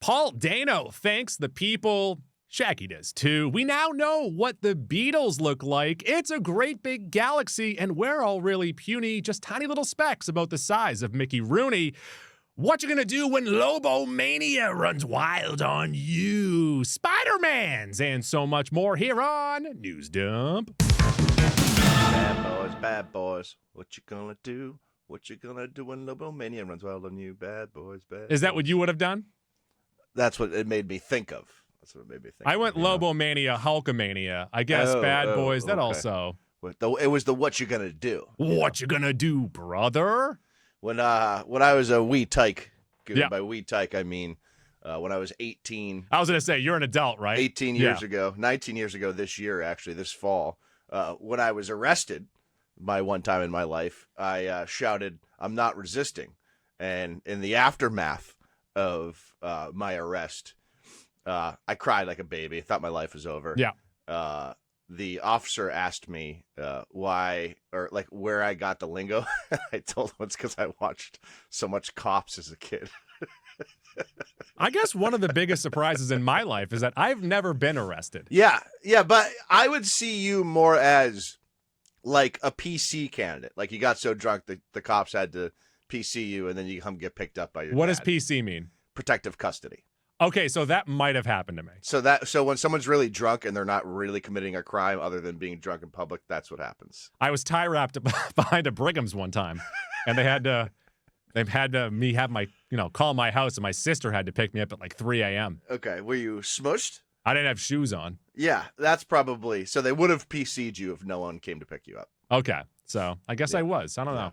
Paul Dano thanks the people. Shaggy does too. We now know what the Beatles look like. It's a great big galaxy, and we're all really puny, just tiny little specks about the size of Mickey Rooney. What you gonna do when LoboMania runs wild on you? Spider-Mans and so much more here on News Dump. Bad boys. What you gonna do? What you gonna do when LoboMania runs wild on you? Bad boys, bad boys. Is that what you would have done? That's what it made me think of. That's what it made me think I went of, LoboMania, Hulkamania. I guess Bad Boys, that also. It was the what you gonna do. What you gonna do, brother? When I was a wee tyke, by wee tyke I mean when I was 18. I was going to say, you're an adult, right? 18 years ago, 19 years ago this year, actually, this fall, when I was arrested by one time in my life, I shouted, "I'm not resisting." And in the aftermath of my arrest, I cried like a baby. I thought my life was over. Yeah. The officer asked me why, or like where I got the lingo. I told him it's because I watched so much Cops as a kid. I guess one of the biggest surprises in my life is that I've never been arrested. Yeah, but I would see you more as like a PC candidate. Like you got so drunk that the cops had to PC you, and then you come get picked up by your What dad. does PC mean? Protective custody. Okay, so that might have happened to me. So when someone's really drunk and they're not really committing a crime other than being drunk in public, that's what happens. I was tie wrapped behind a Brigham's one time, and they had to call my house, and my sister had to pick me up at like 3 a.m. Okay, were you smushed? I didn't have shoes on. Yeah, that's probably so. They would have PC'd you if no one came to pick you up. Okay, so I guess I was. I don't know.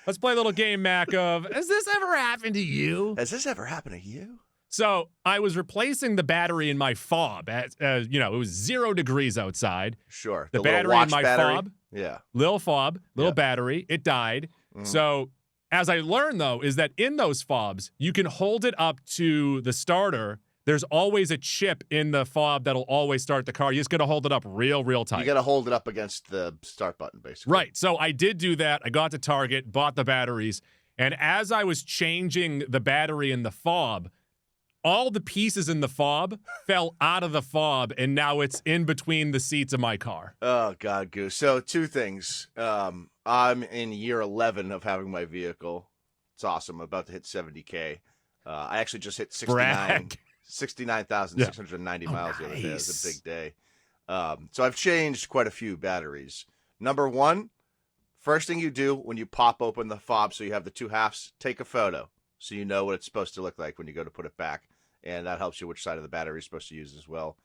Let's play a little game, Mac, of, has this ever happened to you? Has this ever happened to you? So I was replacing the battery in my fob. It was 0 degrees outside. Sure. The battery in my fob. Yeah. Little fob, little battery. It died. Mm-hmm. So as I learned, though, is that in those fobs, you can hold it up to the starter. There's always a chip in the fob that'll always start the car. You just got to hold it up real tight. You got to hold it up against the start button, basically. Right. So I did do that. I got to Target, bought the batteries, and as I was changing the battery in the fob, all the pieces in the fob fell out of the fob, and now it's in between the seats of my car. Oh, God, Goose. So 2 things. I'm in year 11 of having my vehicle. It's awesome. I'm about to hit 70K. I actually just hit 69,690 miles the other day. It was a big day. So I've changed quite a few batteries. Number 1, first thing you do when you pop open the fob so you have the 2 halves, take a photo so you know what it's supposed to look like when you go to put it back. And that helps you which side of the battery you're supposed to use as well.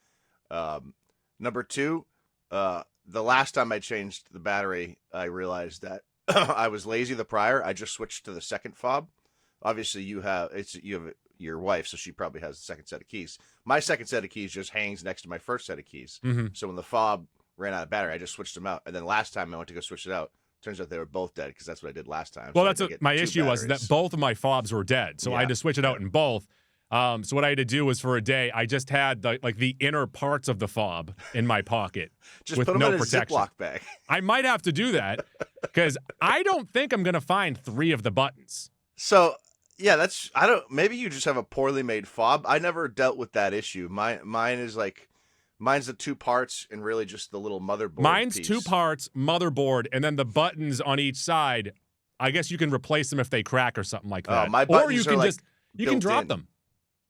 Number 2, the last time I changed the battery, I realized that I was lazy the prior. I just switched to the second fob. Obviously, you have your wife, so she probably has the second set of keys. My second set of keys just hangs next to my first set of keys. Mm-hmm. So when the fob ran out of battery, I just switched them out. And then last time I went to go switch it out, turns out they were both dead because that's what I did last time. Well, so that's what my issue was, that both of my fobs were dead. So I had to switch it out in both. So what I had to do was for a day, I just had the inner parts of the fob in my pocket just with put them no in protection. A Ziploc bag. I might have to do that because I don't think I'm going to find 3 of the buttons. So yeah, maybe you just have a poorly made fob. I never dealt with that issue. Mine's the 2 parts and really just the little motherboard. Mine's piece. 2 parts, motherboard, and then the buttons on each side. I guess you can replace them if they crack or something like that. My buttons or you can you can drop them.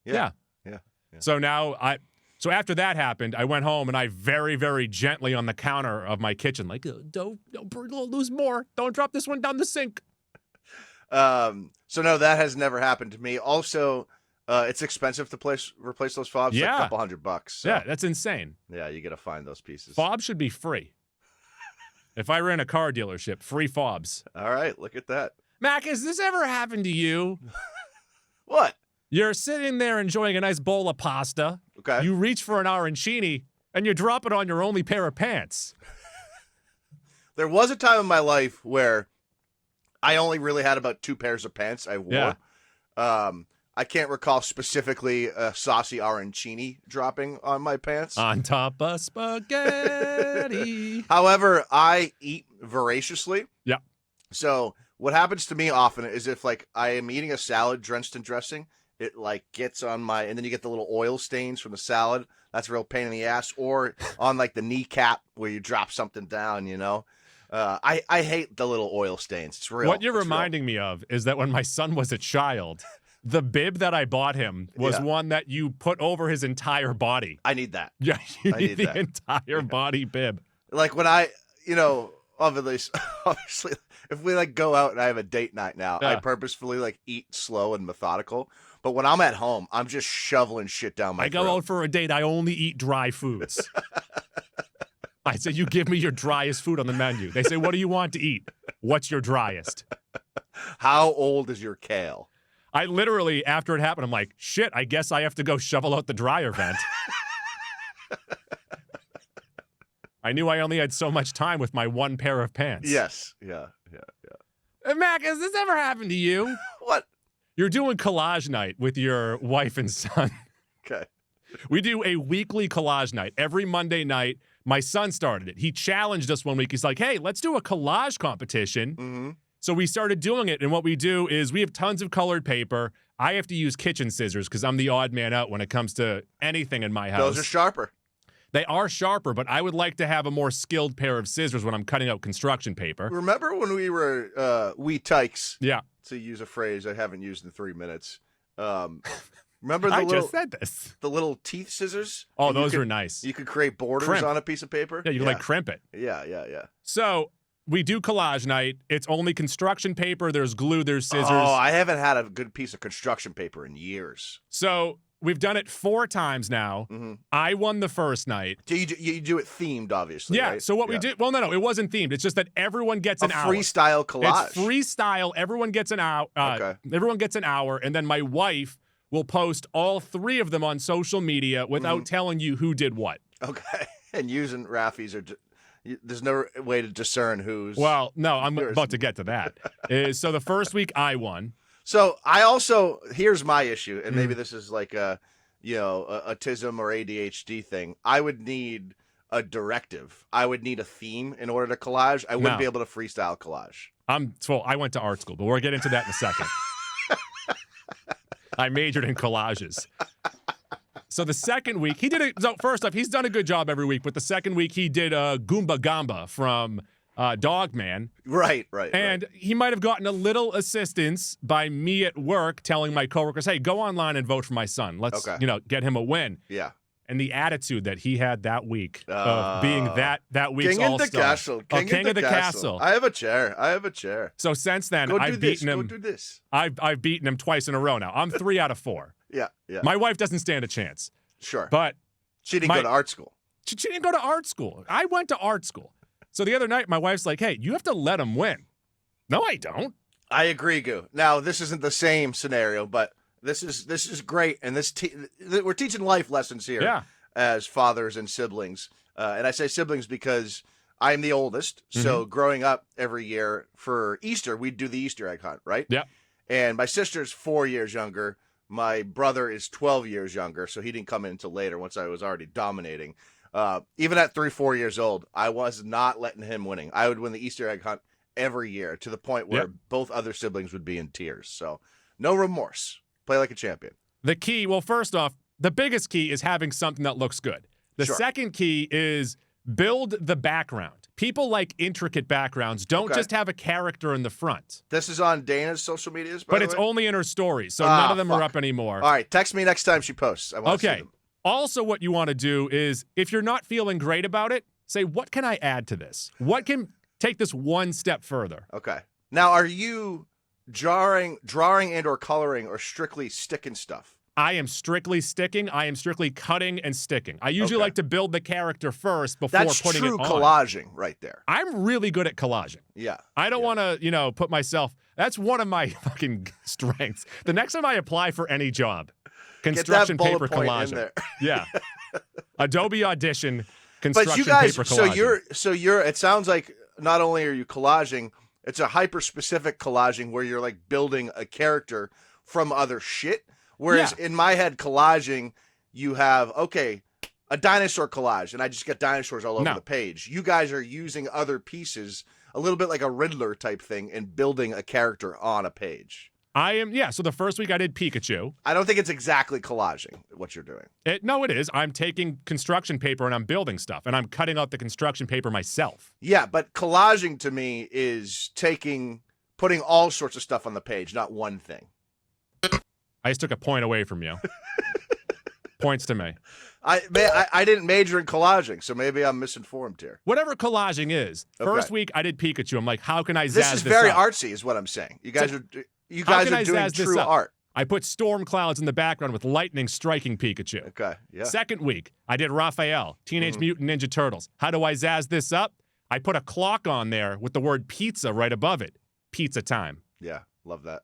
Yeah. So now so after that happened, I went home and I very, very gently on the counter of my kitchen, like, don't lose more. Don't drop this one down the sink. So no, that has never happened to me. Also, it's expensive to replace those fobs. Yeah. Like a couple $100. So. Yeah, that's insane. Yeah, you got to find those pieces. Fobs should be free. If I ran a car dealership, free fobs. All right, look at that. Mac, has this ever happened to you? What? You're sitting there enjoying a nice bowl of pasta. Okay. You reach for an arancini, and you drop it on your only pair of pants. There was a time in my life where I only really had about 2 pairs of pants I wore. Yeah. I can't recall specifically a saucy arancini dropping on my pants. On top of spaghetti. However, I eat voraciously. Yeah. So what happens to me often is if I am eating a salad drenched in dressing it like gets on my, and then you get the little oil stains from the salad. That's a real pain in the ass. Or on like the kneecap where you drop something down, you know. I hate the little oil stains. It's real. What you're reminding me of is that when my son was a child, the bib that I bought him was one that you put over his entire body. I need that. Yeah, you need the entire body bib. Like when I, you know, obviously, if we like go out and I have a date night now, I purposefully like eat slow and methodical. But when I'm at home, I'm just shoveling shit down my throat. I go out for a date, I only eat dry foods. I say, you give me your driest food on the menu. They say, what do you want to eat? What's your driest? How old is your kale? I literally, after it happened, I'm like, shit, I guess I have to go shovel out the dryer vent. I knew I only had so much time with my one pair of pants. Yes. Yeah. Hey, Mac, has this ever happened to you? What? You're doing collage night with your wife and son. Okay. We do a weekly collage night. Every Monday night, my son started it. He challenged us one week. He's like, hey, let's do a collage competition. Mm-hmm. So we started doing it, and what we do is we have tons of colored paper. I have to use kitchen scissors because I'm the odd man out when it comes to anything in my house. Those are sharper. They are sharper, but I would like to have a more skilled pair of scissors when I'm cutting out construction paper. Remember when we were wee tykes? Yeah. To use a phrase I haven't used in 3 minutes. Remember the I little, just said this. The little teeth scissors? Oh, those were nice. You could create borders on a piece of paper? Yeah, you could like crimp it. Yeah. So we do collage night. It's only construction paper. There's glue. There's scissors. Oh, I haven't had a good piece of construction paper in years. So we've done it 4 times now. Mm-hmm. I won the first night. So you do it themed, obviously. Yeah. Right? So what we did? Well, no, it wasn't themed. It's just that everyone gets an hour. Freestyle collage. It's freestyle. Everyone gets an hour. Okay. Everyone gets an hour, and then my wife will post all 3 of them on social media without telling you who did what. Okay. And using Raffies there's no way to discern who's. Well, no, I'm about to get to that. So the first week I won. So I also, here's my issue, and maybe this is like a autism or ADHD thing. I would need a directive. I would need a theme in order to collage. I wouldn't be able to freestyle collage. I went to art school, but we'll get into that in a second. I majored in collages. So the second week, he did it. So first off, he's done a good job every week, but the second week he did Goomba Gamba from Dogman. Right. And he might have gotten a little assistance by me at work telling my coworkers, hey, go online and vote for my son. Let's, get him a win. Yeah. And the attitude that he had that week of being that week's King all-star. King of the Castle. I have a chair. So since then, I've beaten him. Go do this. I've beaten him twice in a row now. I'm 3 out of 4. Yeah. My wife doesn't stand a chance. Sure. But she didn't go to art school. She didn't go to art school. I went to art school. So the other night, my wife's like, hey, you have to let him win. No, I don't. I agree, Goo. Now, this isn't the same scenario, but this is great. And we're teaching life lessons here as fathers and siblings. And I say siblings because I'm the oldest. So growing up every year for Easter, we'd do the Easter egg hunt, right? Yeah. And my sister's 4 years younger. My brother is 12 years younger, so he didn't come in until later once I was already dominating. Even at 3-4 years old, I was not letting him winning. I would win the Easter egg hunt every year to the point where both other siblings would be in tears. So no remorse. Play like a champion. The key, well, first off, the biggest key is having something that looks good. The second key is build the background. People like intricate backgrounds. Don't just have a character in the front. This is on Dana's social medias, by but the it's way? Only in her stories, so none of them are up anymore. All right, text me next time she posts. I want to see them. Also, what you want to do is, if you're not feeling great about it, say, what can I add to this? What can take this one step further? Okay. Now, are you drawing and or coloring or strictly sticking stuff? I am strictly sticking. I am strictly cutting and sticking. I usually like to build the character first before putting it on. That's true collaging right there. I'm really good at collaging. Yeah. I don't want to, put myself. That's one of my fucking strengths. The next time I apply for any job, construction paper collaging. Yeah. Adobe Audition, construction paper collaging. So you're. It sounds like not only are you collaging, it's a hyper-specific collaging where you're like building a character from other shit. Whereas in my head, collaging, you have, a dinosaur collage, and I just get dinosaurs all over the page. You guys are using other pieces, a little bit like a Riddler type thing, and building a character on a page. So the first week I did Pikachu. I don't think it's exactly collaging what you're doing. No, it is. I'm taking construction paper and I'm building stuff, and I'm cutting out the construction paper myself. Yeah, but collaging to me is putting all sorts of stuff on the page, not one thing. I just took a point away from you. Points to me. I didn't major in collaging, so maybe I'm misinformed here. Whatever collaging is. First week I did Pikachu. I'm like, how can I zazz this is this very up? artsy, is what I'm saying. You guys are doing true art. I put storm clouds in the background with lightning striking Pikachu. Okay, yeah. Second week, I did Raphael, Teenage Mutant Ninja Turtles. How do I zazz this up? I put a clock on there with the word pizza right above it. Pizza time. Yeah, love that.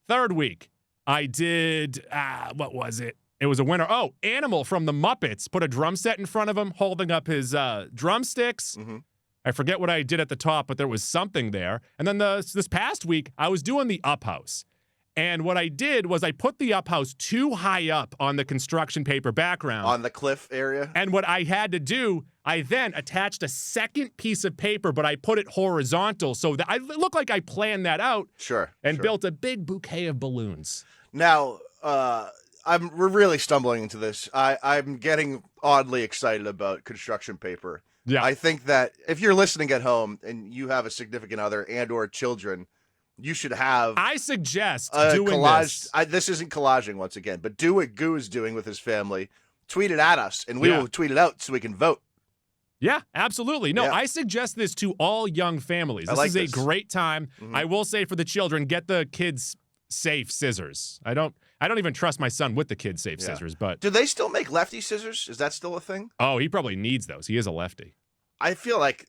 Third week, I did, what was it? It was a winner. Oh, Animal from the Muppets. Put a drum set in front of him, holding up his drumsticks. Mm-hmm. I forget what I did at the top, but there was something there. And then this past week, I was doing the up house. And what I did was I put the up house too high up on the construction paper background. On the cliff area? And what I had to do, I then attached a second piece of paper, but I put it horizontal so that it looked like I planned that out. Sure. And built a big bouquet of balloons. Now, we're really stumbling into this. I'm getting oddly excited about construction paper. Yeah. I think that if you're listening at home and you have a significant other and or children, you should have. I suggest doing collage. this. This isn't collaging once again, but do what Goo is doing with his family. Tweet it at us, and we will tweet it out so we can vote. Yeah, absolutely. No, I suggest this to all young families. This is a great time. Mm-hmm. I will say for the children, get the kids safe scissors. I don't even trust my son with the kids safe scissors, but do they still make lefty scissors? Is that still a thing? Oh, he probably needs those. He is a lefty. I feel like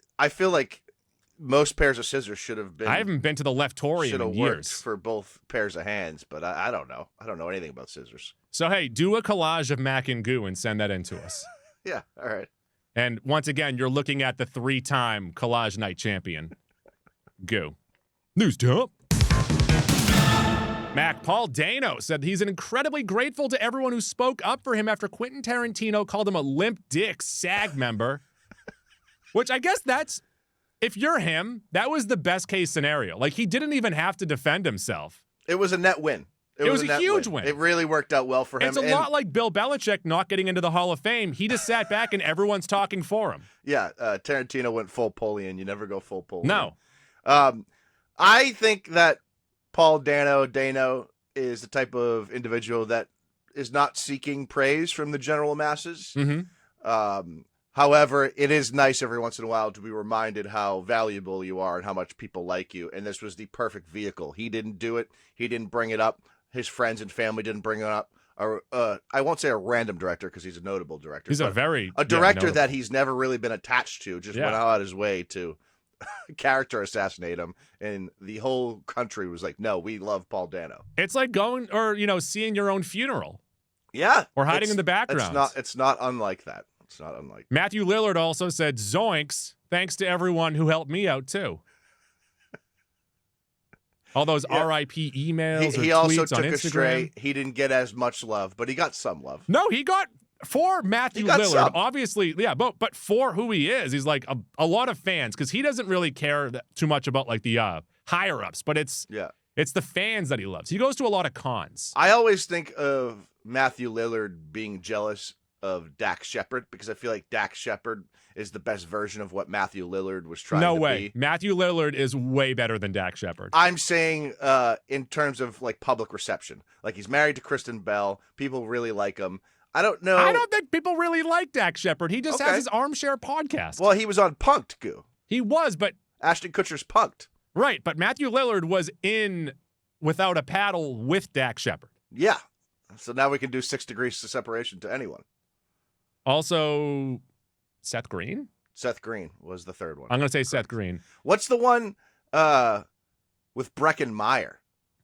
most pairs of scissors should have been. I haven't been to the leftorium in years for both pairs of hands, but I don't know. I don't know anything about scissors. So hey, do a collage of Mac and Goo and send that in to us. Yeah, all right. And once again, you're looking at the 3-time collage night champion, Goo. News dump. Paul Dano said he's incredibly grateful to everyone who spoke up for him after Quentin Tarantino called him a limp dick SAG member. Which I guess if you're him, that was the best case scenario. Like, he didn't even have to defend himself. It was a net win. It was a huge win. It really worked out well for him. It's a lot like Bill Belichick not getting into the Hall of Fame. He just sat back and everyone's talking for him. Yeah, Tarantino went full Polian. You never go full Polian. No. I think that Paul Dano is the type of individual that is not seeking praise from the general masses. Mm-hmm. However, it is nice every once in a while to be reminded how valuable you are and how much people like you. And this was the perfect vehicle. He didn't do it. He didn't bring it up. His friends and family didn't bring it up. I won't say a random director because he's a notable director. He's a director that he's never really been attached to. Just went out his way to character assassinate him, and the whole country was like, "No, we love Paul Dano." It's like going or seeing your own funeral. Yeah, or hiding in the background. It's not unlike that. It's not unlike. Matthew Lillard also said, "Zoinks! Thanks to everyone who helped me out too." All those RIP emails. He or also tweets took on a Instagram. stray. He didn't get as much love, but he got some love. No, he got for Matthew Lillard. Some. Obviously, yeah, but for who he is, he's like a lot of fans because he doesn't really care too much about like the higher ups, but it's the fans that he loves. He goes to a lot of cons. I always think of Matthew Lillard being jealous of Dak Shepard because I feel like Dak Shepard is the best version of what Matthew Lillard was trying to be. No way. Matthew Lillard is way better than Dak Shepard. I'm saying in terms of like public reception. Like he's married to Kristen Bell. People really like him. I don't know. I don't think people really like Dak Shepard. He just has his armchair podcast. Well, he was on Punk'd, Goo. He was, but Ashton Kutcher's Punk'd. Right, but Matthew Lillard was in Without a Paddle with Dak Shepard. Yeah. So now we can do 6 degrees of separation to anyone. Also, Seth Green? Seth Green was the third one. I'm going to say Seth Green. What's the one with Breckin Meyer?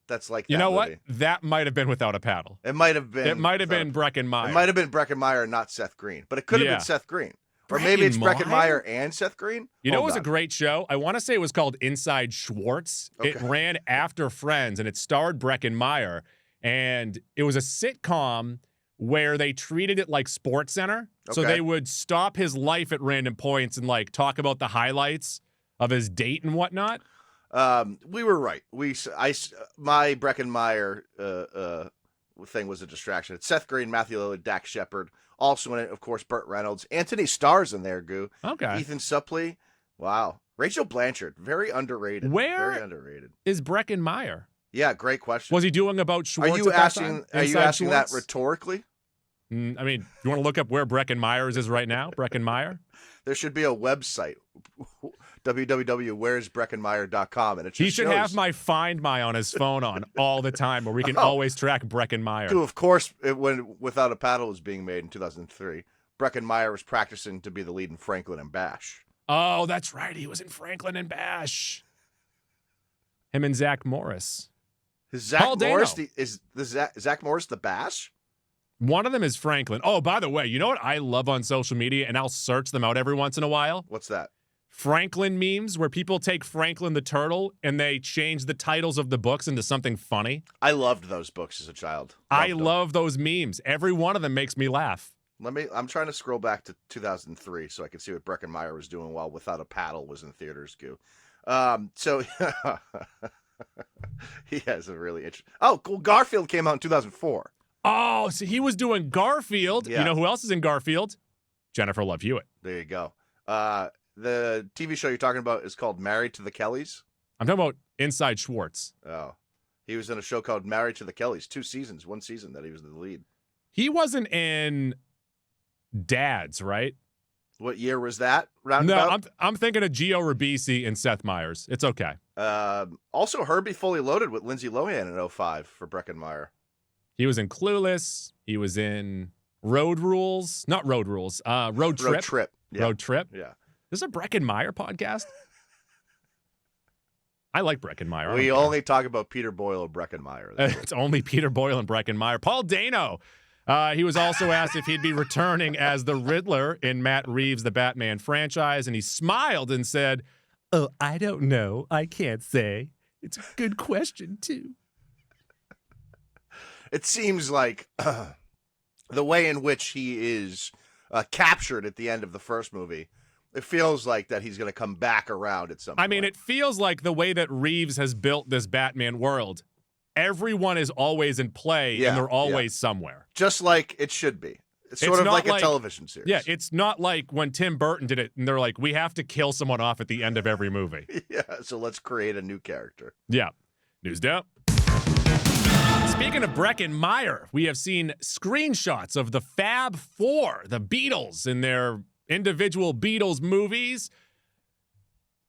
That's like that You know movie? what? That might have been Without a Paddle. It might have been. It might have been Breckin Meyer. It might have been Breckin Meyer, not Seth Green. But it could have been Seth Green. Or maybe it's Breckin Meyer and Seth Green. You know, it was a great show. I want to say it was called Inside Schwartz. Okay. It ran after Friends, and it starred Breckin Meyer. And it was a sitcom where they treated it like SportsCenter. Okay. So they would stop his life at random points and like talk about the highlights of his date and whatnot. We were right. My Breckenmeyer thing was a distraction. It's Seth Green, Matthew Lillard, Dax Shepard. Also in it, of course, Burt Reynolds. Anthony Starr's in there, Goo. Okay. Ethan Suplee. Wow. Rachel Blanchard. Very underrated. Where Very underrated. is Breckenmeyer? Yeah, great question. Was he doing about Schwartz? Are you asking Schwartz? that rhetorically? I mean, you want to look up where Breckenmeyer is right now? Breckenmeyer? There should be a website, www.where'sbreckenmeyer.com, and it just He should shows. have my Find My on his phone on all the time, where we can always track Breckenmeyer. Of course, when Without a Paddle was being made in 2003, Breckenmeyer was practicing to be the lead in Franklin and Bash. Oh, that's right. He was in Franklin and Bash. Him and Zach Morris. Is Zach Paul Morris Dano. Zach Morris the Bash? One of them is Franklin. Oh, by the way, you know what I love on social media, and I'll search them out every once in a while? What's that? Franklin memes, where people take Franklin the Turtle and they change the titles of the books into something funny. I loved those books as a child. I love those memes. Every one of them makes me laugh. I'm trying to scroll back to 2003 so I can see what Breckenmeyer was doing while Without a Paddle was in theaters, Goo. So he has a really interesting. Oh, cool. Garfield came out in 2004. Oh, so he was doing Garfield. Yeah. You know who else is in Garfield? Jennifer Love Hewitt. There you go. The TV show you're talking about is called Married to the Kellys. I'm talking about Inside Schwartz. Oh, he was in a show called Married to the Kellys. 2 seasons, 1 season that he was the lead. He wasn't in Dads, right? What year was that? No, I'm thinking of Gio Ribisi and Seth Meyers. It's okay. Also, Herbie Fully Loaded with Lindsay Lohan in 2005 for Breckenmeyer. He was in Clueless. He was in Road Rules. Not Road Rules. Road Trip. Road Trip. Yeah. Road Trip. Yeah. This is a Breckenmeyer podcast? I like Breckenmeyer. We only talk about Peter Boyle and Breckenmeyer. It's only Peter Boyle and Breckenmeyer. Paul Dano. He was also asked if he'd be returning as the Riddler in Matt Reeves' The Batman franchise, and he smiled and said, "Oh, I don't know. I can't say. It's a good question, too." It seems like the way in which he is captured at the end of the first movie, it feels like that he's going to come back around at some point. I mean, it feels like the way that Reeves has built this Batman world, everyone is always in play, and they're always somewhere. Just like it should be. It's sort of like a television series. Yeah, it's not like when Tim Burton did it, and they're like, we have to kill someone off at the end of every movie. Yeah, so let's create a new character. Yeah. News dump. Speaking of Breckenmeyer, we have seen screenshots of the Fab Four, the Beatles, in their individual Beatles movies.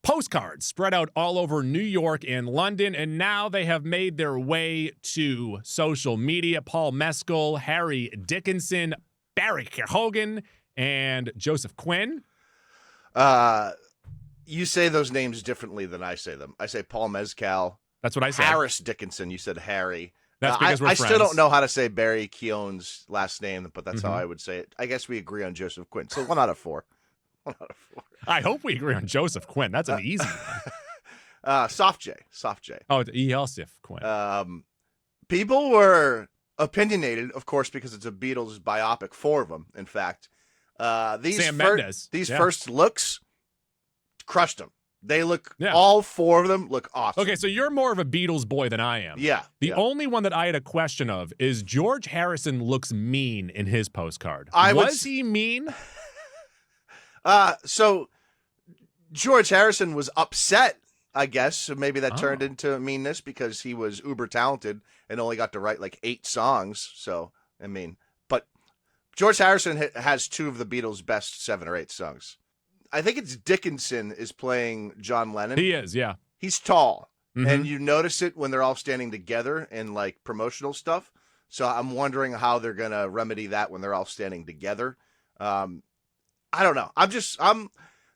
Postcards spread out all over New York and London, and now they have made their way to social media. Paul Mescal, Harry Dickinson, Barry Keoghan, and Joseph Quinn. You say those names differently than I say them. I say Paul Mescal. That's what I said. Harris Dickinson. You said Harry. That's because we're friends. I still don't know how to say Barry Keown's last name, but that's how I would say it. I guess we agree on Joseph Quinn. So 1 out of 4. 1 out of 4. I hope we agree on Joseph Quinn. That's an easy one. Soft J. Oh, it's Joseph Quinn. People were opinionated, of course, because it's a Beatles biopic, 4 of them, in fact. These first looks crushed them. They look, all 4 of them look awesome. Okay, so you're more of a Beatles boy than I am. Yeah. The only one that I had a question of is George Harrison looks mean in his postcard. Was he mean? So George Harrison was upset, I guess. So maybe that turned into meanness because he was uber talented and only got to write like 8 songs. So, I mean, but George Harrison has 2 of the Beatles' best 7 or 8 songs. I think it's Dickinson is playing John Lennon. He is, yeah. He's tall, and you notice it when they're all standing together in like promotional stuff. So I'm wondering how they're gonna remedy that when they're all standing together. I don't know.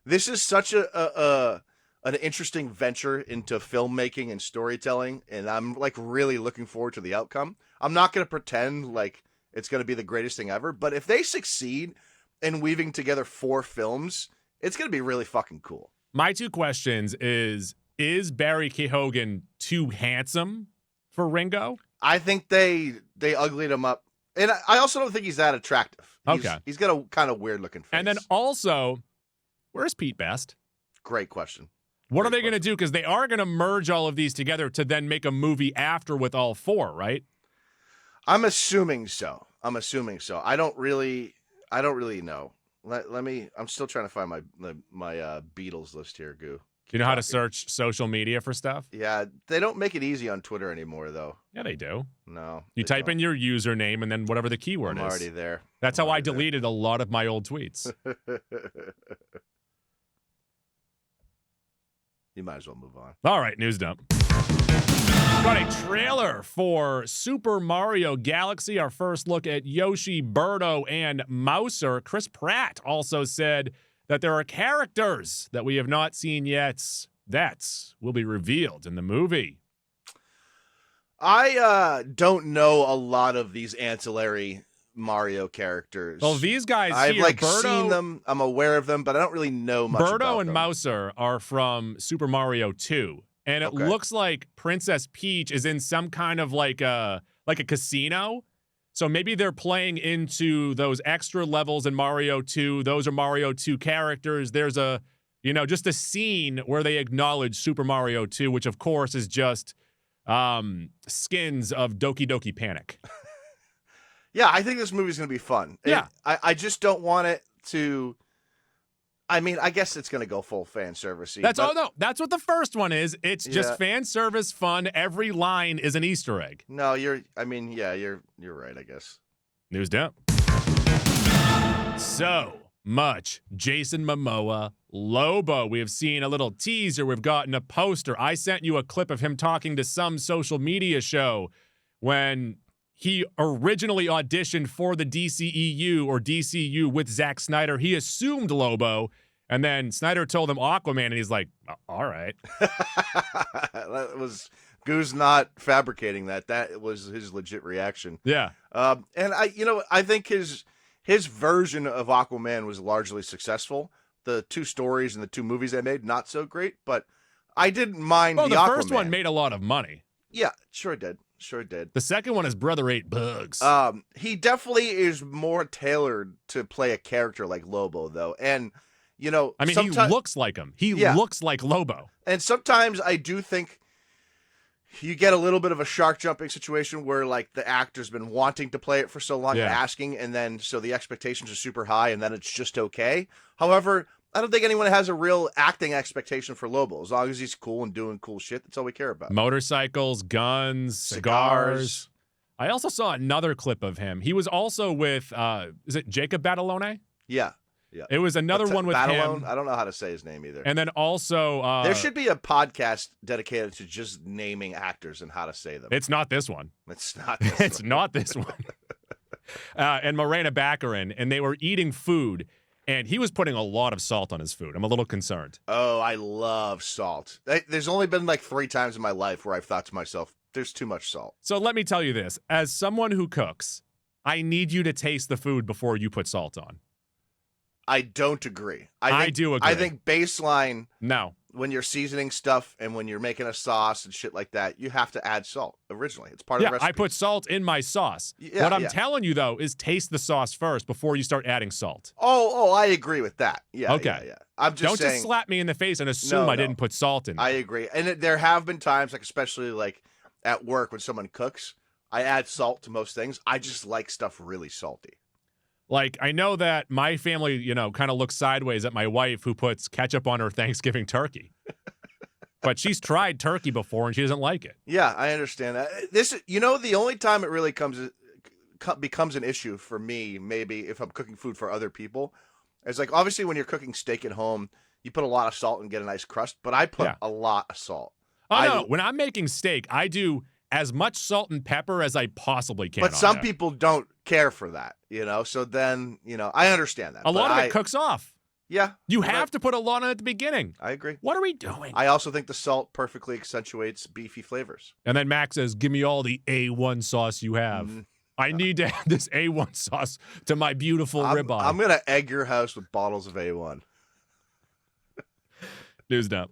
This is such an interesting venture into filmmaking and storytelling, and I'm like really looking forward to the outcome. I'm not gonna pretend like it's gonna be the greatest thing ever, but if they succeed in weaving together 4 films, it's going to be really fucking cool. My 2 questions is Barry Keoghan too handsome for Ringo? I think they uglied him up. And I also don't think he's that attractive. He's got a kind of weird looking face. And then also, where's Pete Best? Great question. What are they going to do? Because they are going to merge all of these together to then make a movie after with all 4, right? I'm assuming so. I don't really know. Let me. I'm still trying to find my Beatles list here. Goo. You know how to search social media for stuff? Yeah, they don't make it easy on Twitter anymore, though. Yeah, they do. No. You type in your username and then whatever the keyword is. I'm already there. That's how I deleted a lot of my old tweets. You might as well move on. All right, news dump. Got a trailer for Super Mario Galaxy, our first look at Yoshi, Birdo, and Mouser. Chris Pratt also said that there are characters that we have not seen yet that will be revealed in the movie. I don't know a lot of these ancillary Mario characters. Well, these guys I've here, Birdo, seen them. I'm aware of them, but I don't really know much about them. Birdo and Mouser are from Super Mario 2. And it looks like Princess Peach is in some kind of like a casino. So maybe they're playing into those extra levels in Mario 2. Those are Mario 2 characters. There's just a scene where they acknowledge Super Mario 2, which of course is just skins of Doki Doki Panic. Yeah, I think this movie's going to be fun. Yeah. I just don't want it to... I mean, I guess it's going to go full fan servicey. That's what the first one is. It's just fan service fun. Every line is an Easter egg. No, you're right, I guess. News dump. So much Jason Momoa, Lobo. We have seen a little teaser. We've gotten a poster. I sent you a clip of him talking to some social media show when he originally auditioned for the DCEU or DCU with Zack Snyder. He assumed Lobo, and then Snyder told him Aquaman, and he's like, all right. That was Goo's not fabricating that. That was his legit reaction. Yeah. And I think his version of Aquaman was largely successful. The 2 stories and the 2 movies they made, not so great, but I didn't mind the Aquaman. First one made a lot of money. Yeah, sure did. The second one is Brother Ate Bugs. He definitely is more tailored to play a character like Lobo, though. And, he looks like him. He looks like Lobo. And sometimes I do think you get a little bit of a shark jumping situation where, like, the actor's been wanting to play it for so long and asking, and then so the expectations are super high, and then it's just okay. However, I don't think anyone has a real acting expectation for Lobo. As long as he's cool and doing cool shit, that's all we care about. Motorcycles, guns, cigars. I also saw another clip of him. He was also with, is it Jacob Batalone? Yeah. It was another one with him. I don't know how to say his name either. And then also... there should be a podcast dedicated to just naming actors and how to say them. It's not this one. It's not this one. It's not this one. And Morena Baccarin, and they were eating food, and he was putting a lot of salt on his food. I'm a little concerned. Oh, I love salt. There's only been like 3 times in my life where I've thought to myself, there's too much salt. So let me tell you this. As someone who cooks, I need you to taste the food before you put salt on. I don't agree. I do agree. I think baseline, no. When you're seasoning stuff and when you're making a sauce and shit like that, you have to add salt originally. It's part of the recipe. I put salt in my sauce. What I'm telling you, though, is taste the sauce first before you start adding salt. Oh, I agree with that. Yeah. Okay. Yeah. I'm just saying, just slap me in the face and assume I didn't put salt in. I agree. And there have been times, like especially like at work when someone cooks, I add salt to most things. I just like stuff really salty. Like, I know that my family, kind of looks sideways at my wife who puts ketchup on her Thanksgiving turkey. But she's tried turkey before and she doesn't like it. Yeah, I understand that. The only time it really becomes an issue for me, maybe if I'm cooking food for other people, is like obviously when you're cooking steak at home, you put a lot of salt and get a nice crust, but I put a lot of salt. No. When I'm making steak, I do as much salt and pepper as I possibly can. But some people don't care for that, so then, I understand that. A lot of it cooks off. Yeah. You have to put a lot on at the beginning. I agree. What are we doing? I also think the salt perfectly accentuates beefy flavors. And then Max says, give me all the A1 sauce you have. I need to add this A1 sauce to my beautiful ribeye. I'm going to egg your house with bottles of A1. News dump.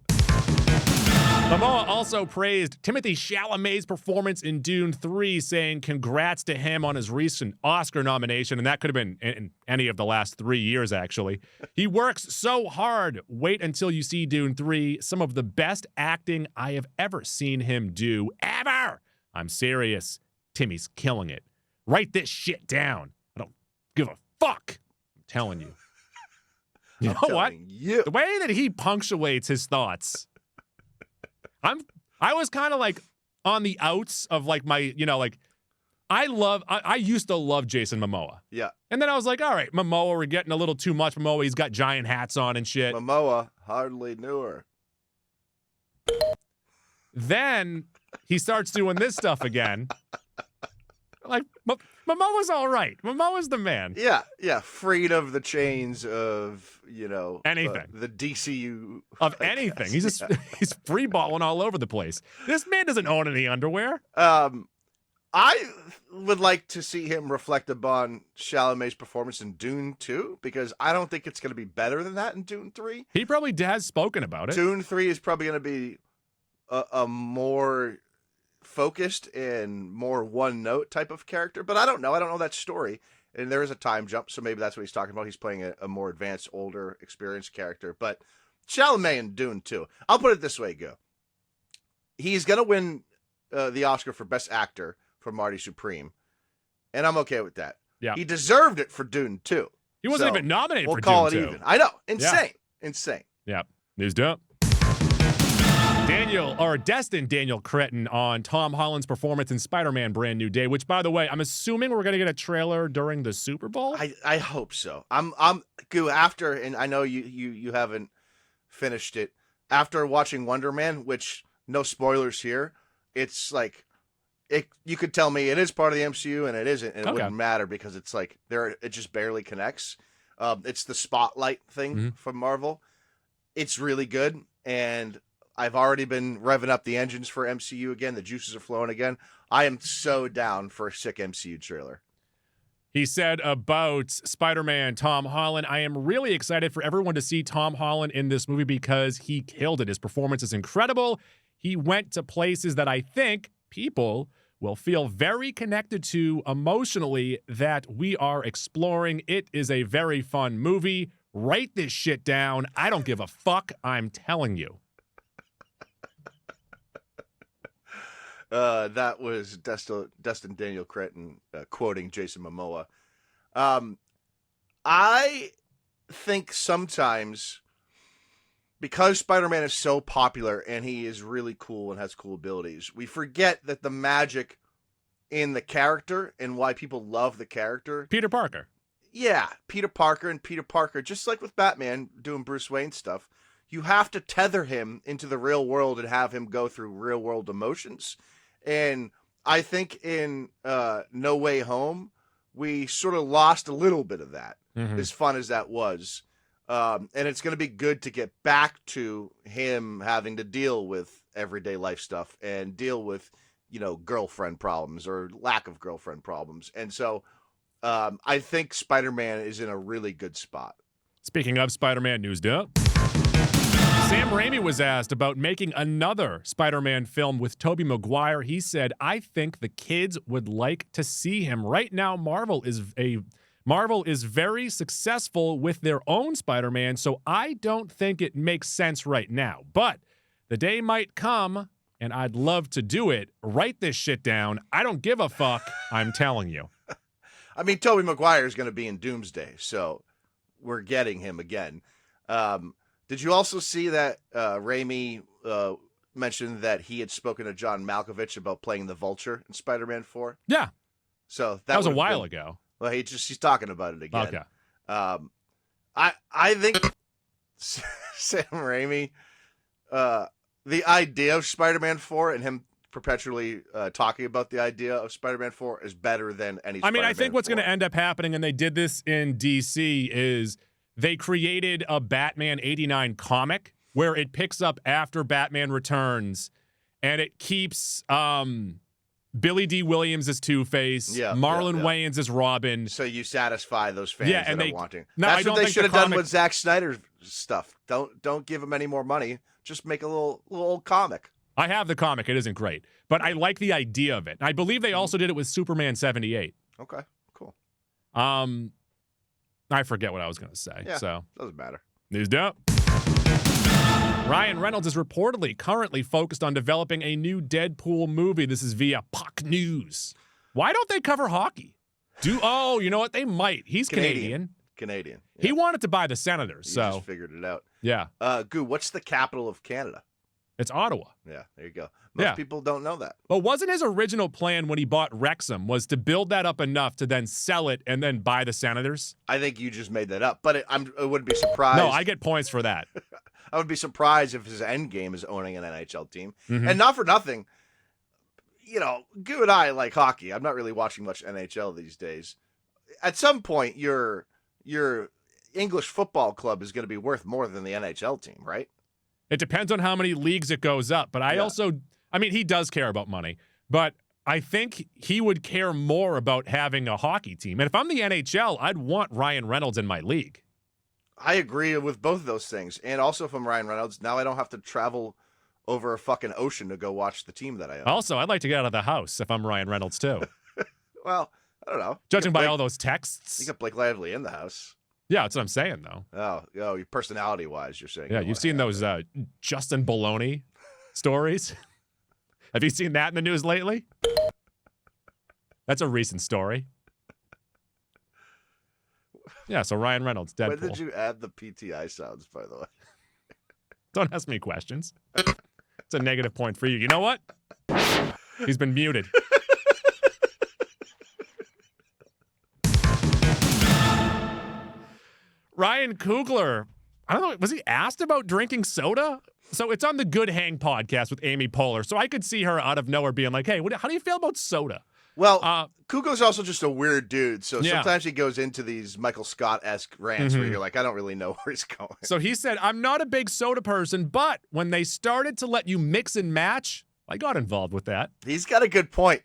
Momoa also praised Timothée Chalamet's performance in Dune 3, saying congrats to him on his recent Oscar nomination, and that could have been in any of the last 3 years, actually. He works so hard. Wait until you see Dune 3. Some of the best acting I have ever seen him do, ever. I'm serious. Timmy's killing it. Write this shit down. I don't give a fuck. I'm telling you. You know what? The way that he punctuates his thoughts. I was kind of like on the outs of like my, you know, like I used to love Jason Momoa. Yeah. And then I was like, all right, Momoa, we're getting a little too much Momoa. He's got giant hats on and shit. Momoa hardly knew her. Then he starts doing this stuff again. Like, Momoa's all right. Momoa's the man. Yeah. Freed of the chains of, you know, anything. The DCU. Of anything. He's just, he's free balling all over the place. This man doesn't own any underwear. I would like to see him reflect upon Chalamet's performance in Dune 2, because I don't think it's going to be better than that in Dune 3. He probably has spoken about it. Dune 3 is probably going to be a more focused and more one-note type of character, but I don't know. I don't know that story. And there is a time jump, so maybe that's what he's talking about. He's playing a more advanced, older, experienced character. But Chalamet in Dune 2, I'll put it this way, Go. He's going to win the Oscar for Best Actor for Marty Supreme, and I'm okay with that. Yeah. He deserved it for Dune 2. He wasn't even nominated for Dune 2. We'll call it even. I know. Insane. Yeah. News dump. Destin Daniel Cretton on Tom Holland's performance in Spider-Man Brand New Day, which, by the way, I'm assuming we're going to get a trailer during the Super Bowl? I hope so. I'm after, and I know you haven't finished it, after watching Wonder Man, which, no spoilers here, it's like, you could tell me it is part of the MCU and it isn't, and it wouldn't matter because it's like it just barely connects. It's the spotlight thing from Marvel. It's really good, and I've already been revving up the engines for MCU again. The juices are flowing again. I am so down for a sick MCU trailer. He said about Spider-Man Tom Holland, I am really excited for everyone to see Tom Holland in this movie because he killed it. His performance is incredible. He went to places that I think people will feel very connected to emotionally that we are exploring. It is a very fun movie. Write this shit down. I don't give a fuck. I'm telling you. That was Destin Daniel Cretton quoting Jason Momoa. I think sometimes, because Spider-Man is so popular and he is really cool and has cool abilities, we forget that the magic in the character and why people love the character. Peter Parker. Yeah, Peter Parker, just like with Batman doing Bruce Wayne stuff, you have to tether him into the real world and have him go through real world emotions. And I think in No Way Home, we sort of lost a little bit of that, as fun as that was. And it's going to be good to get back to him having to deal with everyday life stuff and deal with, you know, girlfriend problems or lack of girlfriend problems. And so I think Spider-Man is in a really good spot. Speaking of Spider-Man news, Sam Raimi was asked about making another Spider-Man film with Tobey Maguire. He said, I think the kids would like to see him. Right now, Marvel is very successful with their own Spider-Man, so I don't think it makes sense right now. But the day might come, and I'd love to do it. Write this shit down. I don't give a fuck. I'm telling you. I mean, Tobey Maguire is going to be in Doomsday, so we're getting him again. Did you also see that Raimi mentioned that he had spoken to John Malkovich about playing the Vulture in Spider-Man 4? Yeah. So that was a while ago. Well, he's talking about it again. Okay. I think Sam Raimi, the idea of Spider-Man 4 and him perpetually talking about the idea of Spider-Man 4 is better than any Spider-Man 4. I think what's going to end up happening, and they did this in DC, is they created a Batman 89 comic where it picks up after Batman Returns, and it keeps Billy D. Williams as Two-Face, Marlon Wayans as Robin. So you satisfy those fans that are wanting. No, That's what they should have done with Zack Snyder's stuff. Don't give him any more money. Just make a little old comic. I have the comic. It isn't great, but I like the idea of it. I believe they also did it with Superman 78. Okay, cool. I forget what I was going to say. Yeah, so doesn't matter. News up. Ryan Reynolds is reportedly currently focused on developing a new Deadpool movie. This is via Puck News. Why don't they cover hockey? Oh, you know what? They might. He's Canadian. Canadian. Yeah. He wanted to buy the Senators, You so just figured it out. Yeah. Goo, what's the capital of Canada? It's Ottawa. Yeah, there you go. Most people don't know that. But wasn't his original plan when he bought Wrexham was to build that up enough to then sell it and then buy the Senators? I think you just made that up, but I wouldn't be surprised. No, I get points for that. I would be surprised if his end game is owning an NHL team. Mm-hmm. And not for nothing, you know, Goo and I like hockey. I'm not really watching much NHL these days. At some point, your English football club is going to be worth more than the NHL team, right? It depends on how many leagues it goes up. But I mean, he does care about money. But I think he would care more about having a hockey team. And if I'm the NHL, I'd want Ryan Reynolds in my league. I agree with both of those things. And also from Ryan Reynolds, now I don't have to travel over a fucking ocean to go watch the team that I own. Also, I'd like to get out of the house if I'm Ryan Reynolds, too. Well, I don't know. Judging by all those texts. You got Blake Lively in the house. Yeah, that's what I'm saying, though. Oh, personality-wise, you're saying. Yeah, you've seen those Justin Baloney stories? Have you seen that in the news lately? That's a recent story. Yeah, so Ryan Reynolds, Deadpool. When did you add the PTI sounds, by the way? Don't ask me questions. It's a negative point for you. You know what? He's been muted. Ryan Coogler, I don't know, was he asked about drinking soda? So it's on the Good Hang podcast with Amy Poehler. So I could see her out of nowhere being like, hey, how do you feel about soda? Well, Coogler's also just a weird dude. So sometimes he goes into these Michael Scott-esque rants where you're like, I don't really know where he's going. So he said, I'm not a big soda person, but when they started to let you mix and match, I got involved with that. He's got a good point.